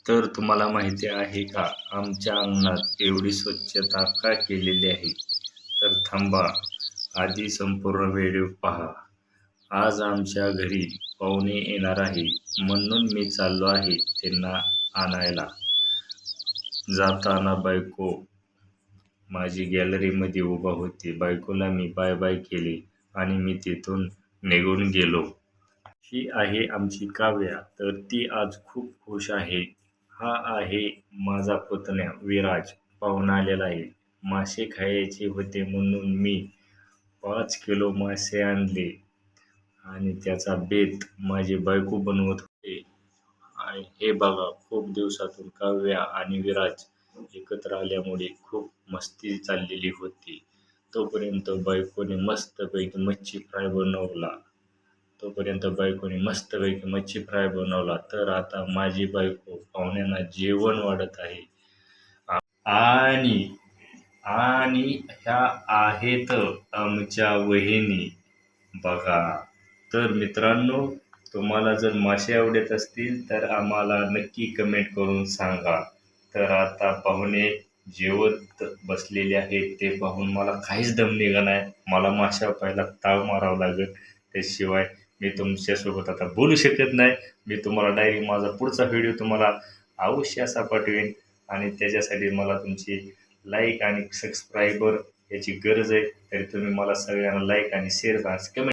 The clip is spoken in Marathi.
तर तुम्हाला माहिती आहे का, आमच्या अंगणात एवढी स्वच्छता का केलेली आहे? तर थांबा, आधी संपूर्ण व्हिडिओ पहा. आज आमच्या घरी पाहुणे येणार आहे, म्हणून मी चाललो आहे त्यांना आणायला. जाताना बायको माझी गॅलरीमध्ये उभा होती. बायकोला मी बाय बाय केले आणि मी तिथून निघून गेलो. ही आहे आमची काव्या, तर ती आज खूप खुश आहे. हा आहे माझा पुतण्या विराज, पाहुणा आलेला आहे. मासे खायचे होते म्हणून मी 5 किलो मासे आणले आणि त्याचा बेत माझी बायको बनवत होते. आणि हे बघा, खूप दिवसातून काव्या आणि विराज एकत्र आल्यामुळे खूप मस्ती चाललेली होती. तोपर्यंत बायकोने मस्तपैकी मच्छी फ्राय बनवला. मच्छी फ्राय बनवला. तर आता माझी बायको पाहुण्यांना जेवण वाढत आहे. आणि आणि ह्या आहेत आमच्या वहिनी. बघा, तर मित्रांनो, तुम्हाला जर मासे आवडत असतील तर आम्हाला नक्की कमेंट करून सांगा. तर आता पाहुणे जेवत बसलेले आहेत, ते पाहून मला काहीच दम निघाला नाही. मला माशावर पहिला ताव मारावा लागेल, त्याशिवाय मी तुमच्यासोबत आता बोलू शकत नाही. मी तुम्हाला डायरेक्ट माझा पुढचा व्हिडिओ तुम्हाला अवश्य असा पाठवेन आणि त्याच्यासाठी मला तुमची लाईक आणि सबस्क्रायबर याची गरज आहे. तरी तुम्ही मला सगळ्यांना लाईक आणि शेअर कमेंट